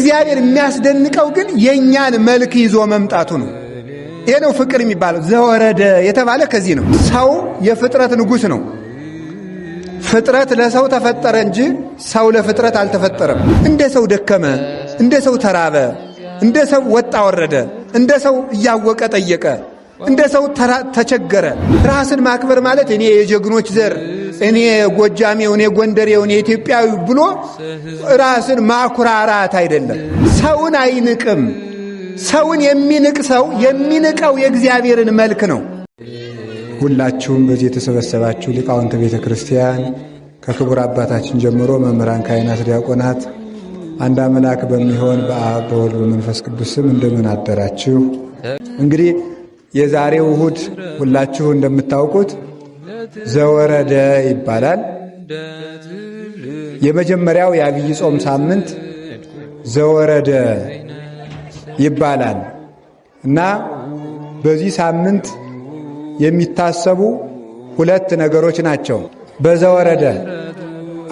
እግዚአብሔር የሚያስደንቀው ግን የኛን መልክ ይዞ መምጣቱ ነው። ይሄ ነው ፍቅር የሚባለው። ዘወረደ የተባለ ከዚህ ነው። ሰው የፍጥረት ንጉሥ ነው። ፍጥረት ለሰው ተፈጠረ እንጂ ሰው ለፍጥረት አልተፈጠረም። እንደ ሰው ደከመ፣ እንደ ሰው ተራበ፣ እንደ ሰው ወጣ ወረደ፣ እንደ ሰው እያወቀ ጠየቀ፣ እንደ ሰው ተቸገረ። ራስን ማክበር ማለት እኔ የጀግኖች ዘር፣ እኔ ጎጃሜው፣ እኔ ጎንደሬው፣ እኔ ኢትዮጵያዊ ብሎ ራስን ማኩራራት አይደለም። ሰውን አይንቅም። ሰውን የሚንቅ ሰው የሚንቀው የእግዚአብሔርን መልክ ነው። ሁላችሁም በዚህ የተሰበሰባችሁ ሊቃውንተ ቤተ ክርስቲያን ከክቡር አባታችን ጀምሮ መምህራን፣ ካህናት፣ ዲያቆናት አንድ አምላክ በሚሆን በአብ በወልድ በመንፈስ ቅዱስ ስም እንደምን አደራችሁ? እንግዲህ የዛሬው እሁድ ሁላችሁ እንደምታውቁት ዘወረደ ይባላል። የመጀመሪያው የዐቢይ ጾም ሳምንት ዘወረደ ይባላል እና በዚህ ሳምንት የሚታሰቡ ሁለት ነገሮች ናቸው። በዘወረደ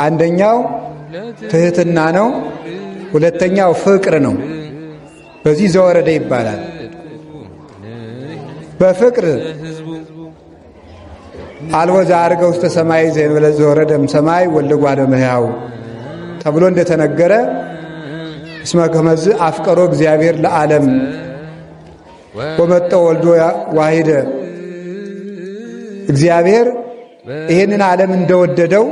አንደኛው ትሕትና ነው፣ ሁለተኛው ፍቅር ነው። በዚህ ዘወረደ ይባላል። በፍቅር አልቦ ዘዐርገ ውስተ ሰማይ ዘእንበለ ዘወረደ እምሰማይ ወልደ እጓለ እመሕያው ተብሎ እንደተነገረ እስመ ከመዝ አፍቀሮ እግዚአብሔር ለዓለም ወመጠ ወልዶ ዋሂደ። እግዚአብሔር ይህንን ዓለም እንደወደደው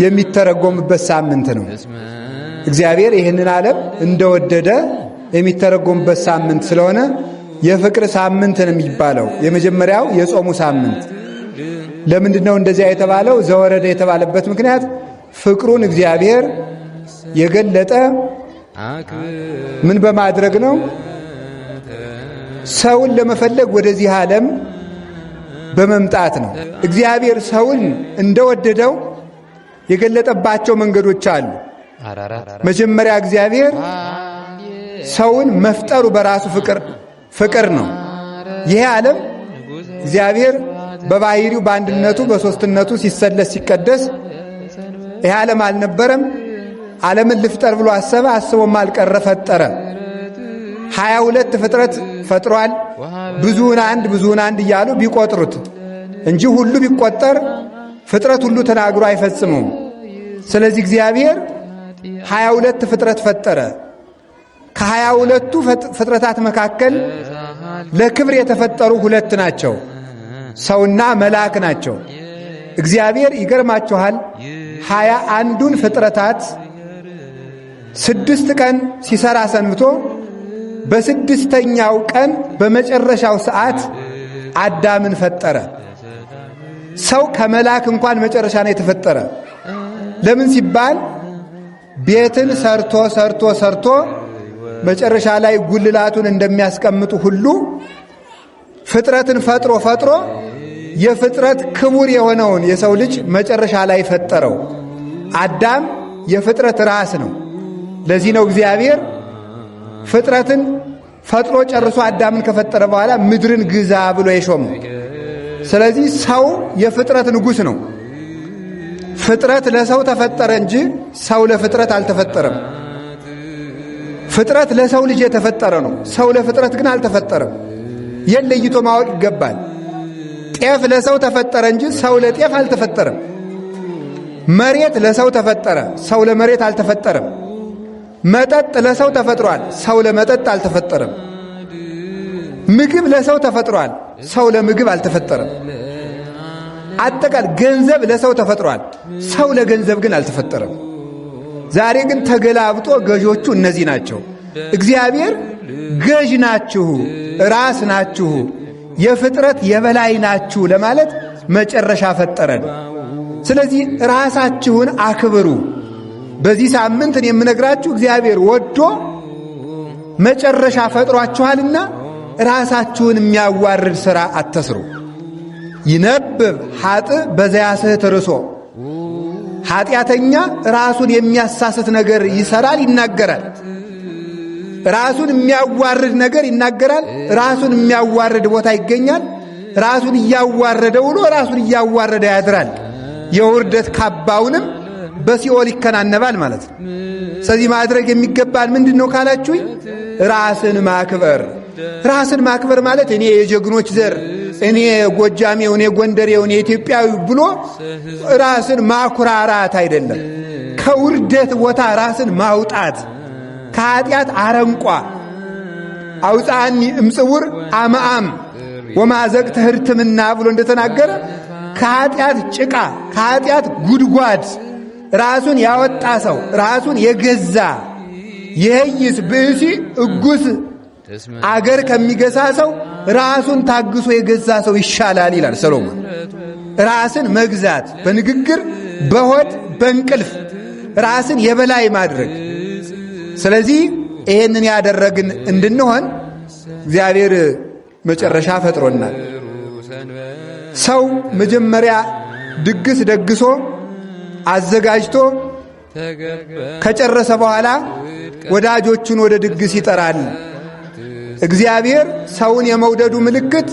የሚተረጎምበት ሳምንት ነው። እግዚአብሔር ይህንን ዓለም እንደወደደ የሚተረጎምበት ሳምንት ስለሆነ የፍቅር ሳምንት ነው የሚባለው። የመጀመሪያው የጾሙ ሳምንት ለምንድን ነው እንደዚያ የተባለው? ዘወረደ የተባለበት ምክንያት ፍቅሩን እግዚአብሔር የገለጠ ምን በማድረግ ነው? ሰውን ለመፈለግ ወደዚህ ዓለም በመምጣት ነው። እግዚአብሔር ሰውን እንደወደደው የገለጠባቸው መንገዶች አሉ። መጀመሪያ እግዚአብሔር ሰውን መፍጠሩ በራሱ ፍቅር ነው። ይሄ ዓለም እግዚአብሔር በባሕሪው በአንድነቱ በሦስትነቱ ሲሰለስ ሲቀደስ ይሄ ዓለም አልነበረም። ዓለምን ልፍጠር ብሎ አሰበ፣ አስቦም አልቀረ፣ ፈጠረ። 22 ፍጥረት ፈጥሯል። ብዙውን አንድ እያሉ ቢቆጥሩት እንጂ ሁሉ ቢቆጠር ፍጥረት ሁሉ ተናግሮ አይፈጽመውም። ስለዚህ እግዚአብሔር 22 ፍጥረት ፈጠረ። ከ22ቱ ፍጥረታት መካከል ለክብር የተፈጠሩ ሁለት ናቸው፣ ሰውና መልአክ ናቸው። እግዚአብሔር ይገርማችኋል 21ዱን ፍጥረታት 6 ቀን ሲሰራ ሰንብቶ በስድስተኛው ቀን በመጨረሻው ሰዓት አዳምን ፈጠረ። ሰው ከመልአክ እንኳን መጨረሻ ነው የተፈጠረ። ለምን ሲባል ቤትን ሰርቶ መጨረሻ ላይ ጉልላቱን እንደሚያስቀምጡ ሁሉ ፍጥረትን ፈጥሮ የፍጥረት ክቡር የሆነውን የሰው ልጅ መጨረሻ ላይ ፈጠረው። አዳም የፍጥረት ራስ ነው። ለዚህ ነው እግዚአብሔር ፍጥረትን ፈጥሮ ጨርሶ አዳምን ከፈጠረ በኋላ ምድርን ግዛ ብሎ የሾመው። ስለዚህ ሰው የፍጥረት ንጉሥ ነው። ፍጥረት ለሰው ተፈጠረ እንጂ ሰው ለፍጥረት አልተፈጠረም። ፍጥረት ለሰው ልጅ የተፈጠረ ነው። ሰው ለፍጥረት ግን አልተፈጠረም። ይህን ለይቶ ማወቅ ይገባል። ጤፍ ለሰው ተፈጠረ እንጂ ሰው ለጤፍ አልተፈጠረም። መሬት ለሰው ተፈጠረ፣ ሰው ለመሬት አልተፈጠረም። መጠጥ ለሰው ተፈጥሯል፣ ሰው ለመጠጥ አልተፈጠረም። ምግብ ለሰው ተፈጥሯል፣ ሰው ለምግብ አልተፈጠረም። አጠቃላይ ገንዘብ ለሰው ተፈጥሯል፣ ሰው ለገንዘብ ግን አልተፈጠረም። ዛሬ ግን ተገላብጦ ገዦቹ እነዚህ ናቸው። እግዚአብሔር ገዥ ናችሁ፣ ራስ ናችሁ፣ የፍጥረት የበላይ ናችሁ ለማለት መጨረሻ ፈጠረን። ስለዚህ ራሳችሁን አክብሩ። በዚህ ሳምንት እኔ የምነግራችሁ እግዚአብሔር ወዶ መጨረሻ ፈጥሯችኋልና ራሳችሁን የሚያዋርድ ሥራ አትስሩ። ይነብብ ኃጥእ በዘያስሕት ርሶ፣ ኃጢአተኛ ራሱን የሚያሳስት ነገር ይሰራል፣ ይናገራል። ራሱን የሚያዋርድ ነገር ይናገራል። ራሱን የሚያዋርድ ቦታ ይገኛል። ራሱን እያዋረደ ውሎ ራሱን እያዋረደ ያድራል። የውርደት ካባውንም በሲኦል ይከናነባል ማለት ነው። ስለዚህ ማድረግ የሚገባን ምንድነው ካላችሁኝ ራስን ማክበር። ራስን ማክበር ማለት እኔ የጀግኖች ዘር፣ እኔ ጎጃሜው፣ እኔ ጎንደሬው፣ እኔ ኢትዮጵያዊ ብሎ ራስን ማኩራራት አይደለም። ከውርደት ቦታ ራስን ማውጣት፣ ከኃጢአት አረንቋ አውፃኒ እምጽውር አማአም ወማዘቅት ህርትምና ብሎ እንደተናገረ ከኃጢአት ጭቃ ከኃጢአት ጉድጓድ ራሱን ያወጣ ሰው ራሱን የገዛ የህይስ ብእሲ እጉስ አገር ከሚገዛ ሰው ራሱን ታግሶ የገዛ ሰው ይሻላል ይላል ሰሎሞን። ራስን መግዛት በንግግር በሆድ በእንቅልፍ ራስን የበላይ ማድረግ። ስለዚህ ይሄንን ያደረግን እንድንሆን እግዚአብሔር መጨረሻ ፈጥሮናል። ሰው መጀመሪያ ድግስ ደግሶ አዘጋጅቶ ከጨረሰ በኋላ ወዳጆቹን ወደ ድግስ ይጠራል። እግዚአብሔር ሰውን የመውደዱ ምልክት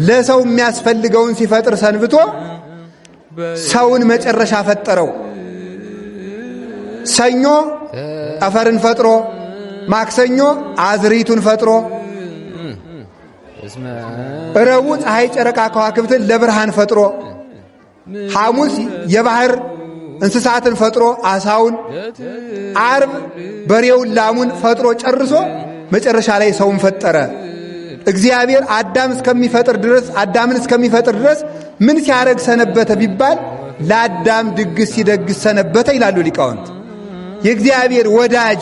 ለሰው የሚያስፈልገውን ሲፈጥር ሰንብቶ ሰውን መጨረሻ ፈጠረው። ሰኞ ጠፈርን ፈጥሮ፣ ማክሰኞ አዝሪቱን ፈጥሮ፣ ረቡዕ ፀሐይ፣ ጨረቃ፣ ከዋክብትን ለብርሃን ፈጥሮ፣ ሐሙስ የባህር እንስሳትን ፈጥሮ አሳውን፣ ዓርብ በሬውን ላሙን ፈጥሮ ጨርሶ መጨረሻ ላይ ሰውን ፈጠረ። እግዚአብሔር አዳምን እስከሚፈጥር ድረስ ምን ሲያረግ ሰነበተ ቢባል ለአዳም ድግስ ሲደግስ ሰነበተ ይላሉ ሊቃውንት። የእግዚአብሔር ወዳጅ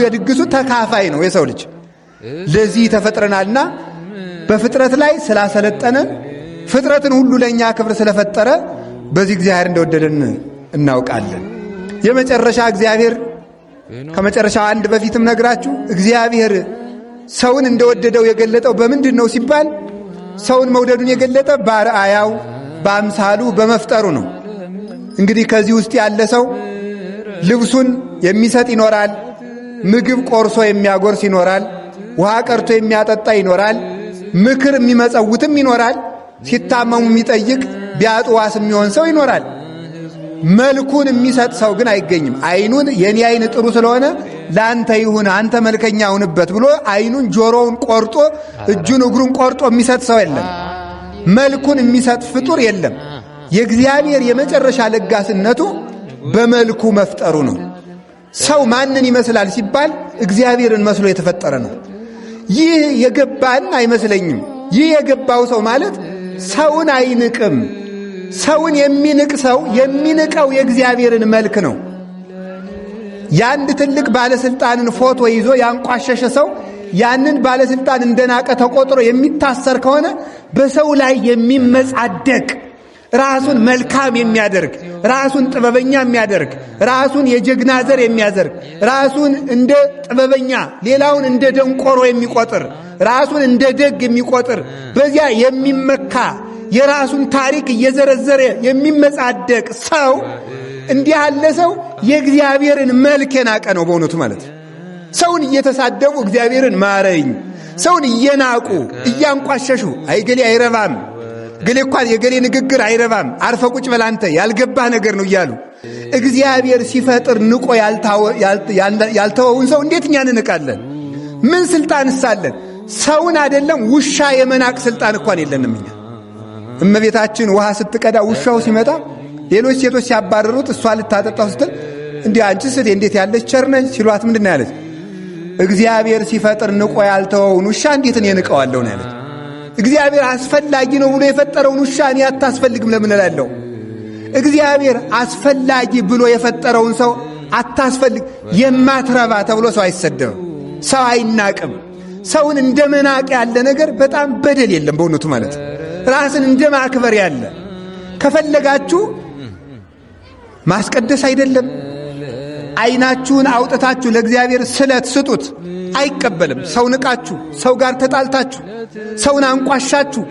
የድግሱ ተካፋይ ነው የሰው ልጅ። ለዚህ ተፈጥረናልና በፍጥረት ላይ ስላሰለጠነን ፍጥረትን ሁሉ ለኛ ክብር ስለፈጠረ በዚህ እግዚአብሔር እንደወደደን እናውቃለን። የመጨረሻ እግዚአብሔር ከመጨረሻው አንድ በፊትም ነግራችሁ እግዚአብሔር ሰውን እንደወደደው የገለጠው በምንድን ነው ሲባል ሰውን መውደዱን የገለጠ በአርአያው በአምሳሉ በመፍጠሩ ነው። እንግዲህ ከዚህ ውስጥ ያለ ሰው ልብሱን የሚሰጥ ይኖራል፣ ምግብ ቆርሶ የሚያጎርስ ይኖራል፣ ውሃ ቀርቶ የሚያጠጣ ይኖራል፣ ምክር የሚመጸውትም ይኖራል፣ ሲታመሙ የሚጠይቅ ቢያጡ ዋስ የሚሆን ሰው ይኖራል። መልኩን የሚሰጥ ሰው ግን አይገኝም። አይኑን የኔ አይን ጥሩ ስለሆነ ላንተ ይሁን አንተ መልከኛ ሁንበት ብሎ አይኑን ጆሮውን ቆርጦ እጁን እግሩን ቆርጦ የሚሰጥ ሰው የለም። መልኩን የሚሰጥ ፍጡር የለም። የእግዚአብሔር የመጨረሻ ለጋስነቱ በመልኩ መፍጠሩ ነው። ሰው ማንን ይመስላል ሲባል እግዚአብሔርን መስሎ የተፈጠረ ነው። ይህ የገባን አይመስለኝም። ይህ የገባው ሰው ማለት ሰውን አይንቅም። ሰውን የሚንቅ ሰው የሚንቀው የእግዚአብሔርን መልክ ነው። የአንድ ትልቅ ባለስልጣንን ፎቶ ይዞ ያንቋሸሸ ሰው ያንን ባለስልጣን እንደናቀ ተቆጥሮ የሚታሰር ከሆነ በሰው ላይ የሚመጻደቅ ራሱን መልካም የሚያደርግ ራሱን ጥበበኛ የሚያደርግ ራሱን የጀግና ዘር የሚያደርግ ራሱን እንደ ጥበበኛ ሌላውን እንደ ደንቆሮ የሚቆጥር ራሱን እንደ ደግ የሚቆጥር በዚያ የሚመካ የራሱን ታሪክ እየዘረዘረ የሚመጻደቅ ሰው እንዲህ ያለ ሰው የእግዚአብሔርን መልክ የናቀ ነው በእውነቱ ማለት። ሰውን እየተሳደቡ እግዚአብሔርን ማረኝ፣ ሰውን እየናቁ እያንቋሸሹ አይገሌ አይረባም፣ ገሌ እንኳን የገሌ ንግግር አይረባም፣ አርፈ ቁጭ በል አንተ ያልገባህ ነገር ነው እያሉ እግዚአብሔር ሲፈጥር ንቆ ያልተወውን ሰው እንዴት እኛ እንንቃለን? ምን ስልጣን ሳለን? ሰውን አይደለም ውሻ የመናቅ ስልጣን እንኳን የለንም እኛ። እመቤታችን ውሃ ስትቀዳ ውሻው ሲመጣ ሌሎች ሴቶች ሲያባረሩት እሷ ልታጠጣው ስትል እንዲህ አንቺ ስቴ እንዴት ያለች ቸርነች ሲሏት ምንድን ነው ያለች? እግዚአብሔር ሲፈጥር ንቆ ያልተወውን ውሻ እንዴት እኔ ንቀዋለሁ ነው ያለች። እግዚአብሔር አስፈላጊ ነው ብሎ የፈጠረውን ውሻ እኔ አታስፈልግም ለምን እላለሁ? እግዚአብሔር አስፈላጊ ብሎ የፈጠረውን ሰው አታስፈልግ የማትረባ ተብሎ ሰው አይሰደብም፣ ሰው አይናቅም። ሰውን እንደ መናቅ ያለ ነገር በጣም በደል የለም በእውነቱ ማለት። ራስን እንደ ማክበር ያለ ከፈለጋችሁ ማስቀደስ አይደለም አይናችሁን አውጥታችሁ ለእግዚአብሔር ስለት ስጡት፣ አይቀበልም። ሰው ንቃችሁ፣ ሰው ጋር ተጣልታችሁ፣ ሰውን አንቋሻችሁ፣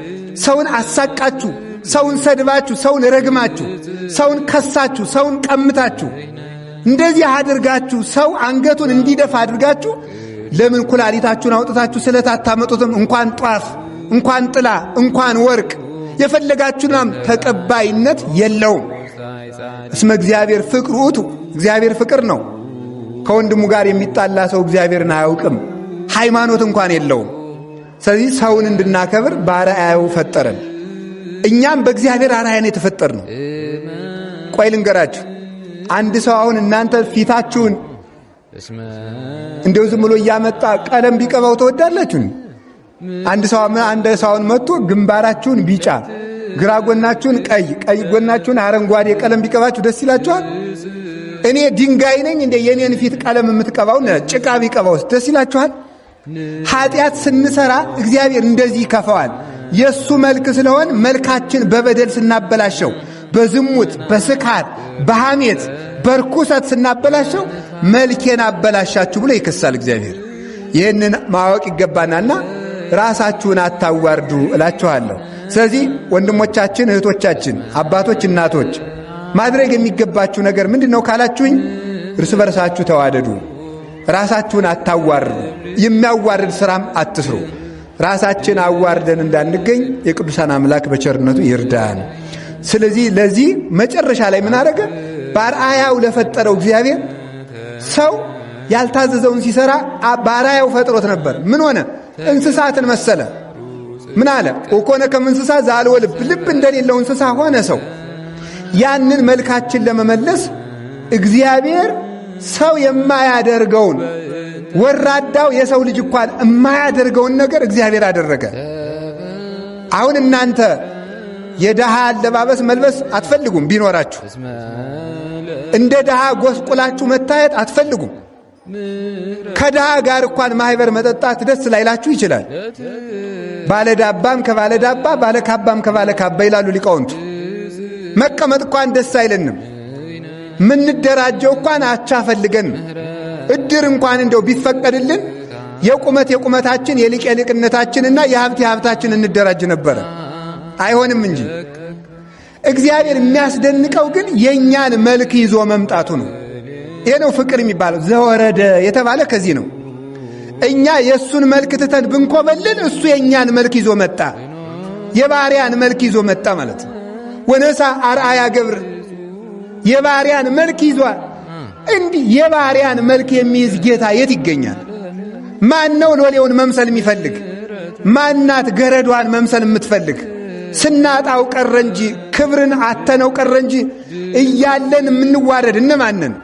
ሰውን አሳቃችሁ፣ ሰውን ሰድባችሁ፣ ሰውን ረግማችሁ፣ ሰውን ከሳችሁ፣ ሰውን ቀምታችሁ እንደዚህ አድርጋችሁ ሰው አንገቱን እንዲደፋ አድርጋችሁ ለምን ኩላሊታችሁን አውጥታችሁ ስለት አታመጡትም? እንኳን ጧፍ እንኳን ጥላ እንኳን ወርቅ የፈለጋችሁናም ተቀባይነት የለውም። እስመ እግዚአብሔር ፍቅር ውእቱ፣ እግዚአብሔር ፍቅር ነው። ከወንድሙ ጋር የሚጣላ ሰው እግዚአብሔርን አያውቅም፣ ሃይማኖት እንኳን የለውም። ስለዚህ ሰውን እንድናከብር በአርአያው ፈጠረን። እኛም በእግዚአብሔር አርአያ ነው የተፈጠርነው። ቆይ ልንገራችሁ፣ አንድ ሰው አሁን እናንተ ፊታችሁን እንደው ዝም ብሎ እያመጣ ቀለም ቢቀባው ተወዳላችሁ? አንድ ሰውን መጥቶ ግንባራችሁን ቢጫ፣ ግራ ጎናችሁን ቀይ፣ ቀይ ጎናችሁን አረንጓዴ ቀለም ቢቀባችሁ ደስ ይላችኋል? እኔ ድንጋይ ነኝ እንደ የኔን ፊት ቀለም የምትቀባው ጭቃ ቢቀባውስ ደስ ይላችኋል? ኃጢአት ስንሰራ እግዚአብሔር እንደዚህ ይከፋዋል። የሱ መልክ ስለሆን መልካችን በበደል ስናበላሸው፣ በዝሙት፣ በስካር፣ በሐሜት፣ በርኩሰት ስናበላሸው መልኬን አበላሻችሁ ብሎ ይከሳል እግዚአብሔር። ይህንን ማወቅ ይገባናልና ራሳችሁን አታዋርዱ እላችኋለሁ። ስለዚህ ወንድሞቻችን፣ እህቶቻችን፣ አባቶች፣ እናቶች ማድረግ የሚገባችሁ ነገር ምንድነው ካላችሁኝ፣ እርስ በርሳችሁ ተዋደዱ፣ ራሳችሁን አታዋርዱ፣ የሚያዋርድ ስራም አትስሩ። ራሳችን አዋርደን እንዳንገኝ የቅዱሳን አምላክ በቸርነቱ ይርዳን። ስለዚህ ለዚህ መጨረሻ ላይ ምን አደረገ? በአርአያው ለፈጠረው እግዚአብሔር ሰው ያልታዘዘውን ሲሰራ በአርአያው ፈጥሮት ነበር። ምን ሆነ? እንስሳትን መሰለ። ምን አለ? ወኮነ ከእንስሳ ዘአልቦ ልብ፣ ልብ እንደሌለው እንስሳ ሆነ ሰው። ያንን መልካችን ለመመለስ እግዚአብሔር ሰው የማያደርገውን ወራዳው የሰው ልጅ እንኳን የማያደርገውን ነገር እግዚአብሔር አደረገ። አሁን እናንተ የደሃ አለባበስ መልበስ አትፈልጉም። ቢኖራችሁ እንደ ደሃ ጎስቁላችሁ መታየት አትፈልጉም። ከደሃ ጋር እንኳን ማህበር መጠጣት ደስ ላይላችሁ ይችላል። ባለዳባም ከባለዳባ፣ ባለካባም ከባለካባ ይላሉ ሊቃውንቱ። መቀመጥ እንኳን ደስ አይለንም። ምንደራጀው እንኳን አቻ ፈልገን፣ እድር እንኳን እንደው ቢፈቀድልን የቁመታችን የሊቅ የሊቅነታችንና የሀብት የሀብታችን እንደራጅ ነበረ። አይሆንም እንጂ እግዚአብሔር የሚያስደንቀው ግን የኛን መልክ ይዞ መምጣቱ ነው። ይሄ ነው ፍቅር የሚባለው። ዘወረደ የተባለ ከዚህ ነው። እኛ የሱን መልክ ትተን ብንኮበልን እሱ የኛን መልክ ይዞ መጣ። የባሪያን መልክ ይዞ መጣ ማለት ነው። ወነሳ አርአያ ገብር፣ የባሪያን መልክ ይዟል። እንዲህ የባሪያን መልክ የሚይዝ ጌታ የት ይገኛል? ማን ነው ሎሌውን መምሰል የሚፈልግ? ማናት ገረዷን መምሰል የምትፈልግ? ስናጣው ቀረ እንጂ ክብርን አተነው ቀረ እንጂ እያለን የምንዋረድ እነማንን?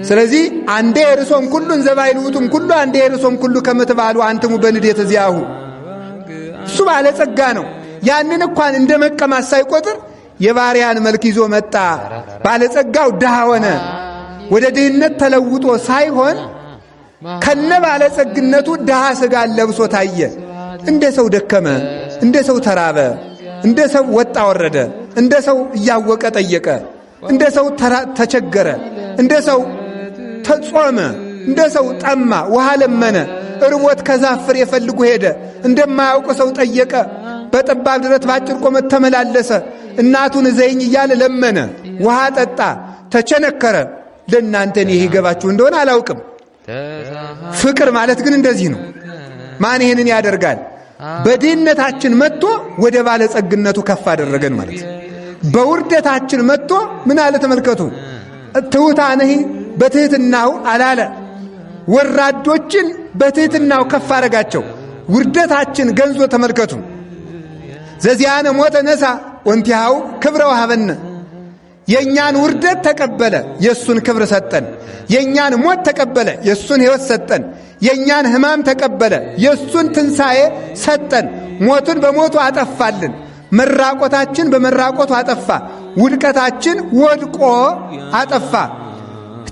ስለዚህ አንዴ የርሶም ኩሉን ዘባይሉቱም ኩሉ አንዴ የርሶም ኩሉ ከምትባሉ አንትሙ በንዴት እዚያሁ። እሱ ባለጸጋ ነው። ያንን እንኳን እንደ መቀማት ሳይቆጥር የባሪያን መልክ ይዞ መጣ። ባለጸጋው ድሃ ሆነ። ወደ ድህነት ተለውጦ ሳይሆን ከነ ባለጸግነቱ ድሃ ሥጋን ለብሶ ታየ። እንደ ሰው ደከመ፣ እንደ ሰው ተራበ፣ እንደ ሰው ወጣ ወረደ፣ እንደ ሰው እያወቀ ጠየቀ፣ እንደ ሰው ተቸገረ፣ እንደ ሰው ተጾመ፣ እንደ ሰው ጠማ፣ ውሃ ለመነ፣ እርቦት ከዛፍ ፍሬ ፈልጎ ሄደ፣ እንደማያውቅ ሰው ጠየቀ፣ በጠባብ ድረት ባጭር ቆመት ተመላለሰ፣ እናቱን ዘይኝ እያለ ለመነ፣ ውሃ ጠጣ፣ ተቸነከረ። ለእናንተ ይሄ ይገባችሁ እንደሆነ አላውቅም። ፍቅር ማለት ግን እንደዚህ ነው። ማን ይሄንን ያደርጋል? በድህነታችን መጥቶ ወደ ባለጸግነቱ ከፍ አደረገን ማለት ነው። በውርደታችን መጥቶ ምን አለ? ተመልከቱ። ትሑታንህ በትሕትናው አላለ። ወራዶችን በትሕትናው ከፍ አረጋቸው። ውርደታችን ገንዞ ተመልከቱ። ዘዚያነ ሞተ ነሳ ወንቲሃው ክብረ ወሃበነ። የእኛን ውርደት ተቀበለ፣ የእሱን ክብር ሰጠን። የእኛን ሞት ተቀበለ፣ የእሱን ሕይወት ሰጠን። የእኛን ሕማም ተቀበለ፣ የእሱን ትንሣኤ ሰጠን። ሞቱን በሞቱ አጠፋልን። መራቆታችን በመራቆቱ አጠፋ። ውድቀታችን ወድቆ አጠፋ።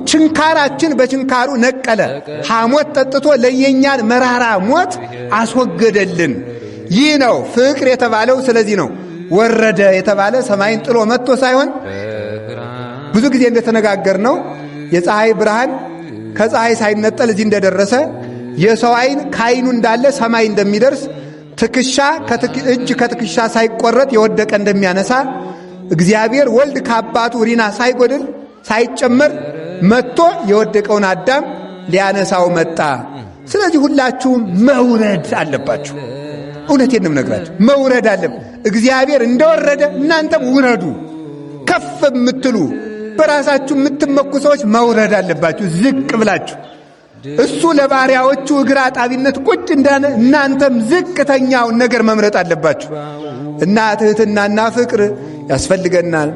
ችንካራችን በችንካሩ ነቀለ። ሐሞት ጠጥቶ ለየኛን መራራ ሞት አስወገደልን። ይህ ነው ፍቅር የተባለው። ስለዚህ ነው ወረደ የተባለ ሰማይን ጥሎ መጥቶ ሳይሆን ብዙ ጊዜ እንደተነጋገር ነው የፀሐይ ብርሃን ከፀሐይ ሳይነጠል እዚህ እንደደረሰ የሰው አይን ከአይኑ እንዳለ ሰማይ እንደሚደርስ ትከሻ እጅ ከትከሻ ሳይቆረጥ የወደቀ እንደሚያነሳ እግዚአብሔር ወልድ ከአባቱ ሪና ሳይጎድል ሳይጨመር መጥቶ የወደቀውን አዳም ሊያነሳው መጣ። ስለዚህ ሁላችሁም መውረድ አለባችሁ። እውነቴን ነው የምነግራችሁ፣ መውረድ አለ። እግዚአብሔር እንደወረደ እናንተም ውረዱ። ከፍ የምትሉ በራሳችሁ የምትመኩ ሰዎች መውረድ አለባችሁ፣ ዝቅ ብላችሁ። እሱ ለባሪያዎቹ እግር አጣቢነት ቁጭ እንዳለ እናንተም ዝቅተኛውን ነገር መምረጥ አለባችሁ እና ትሕትናና ፍቅር ያስፈልገናል።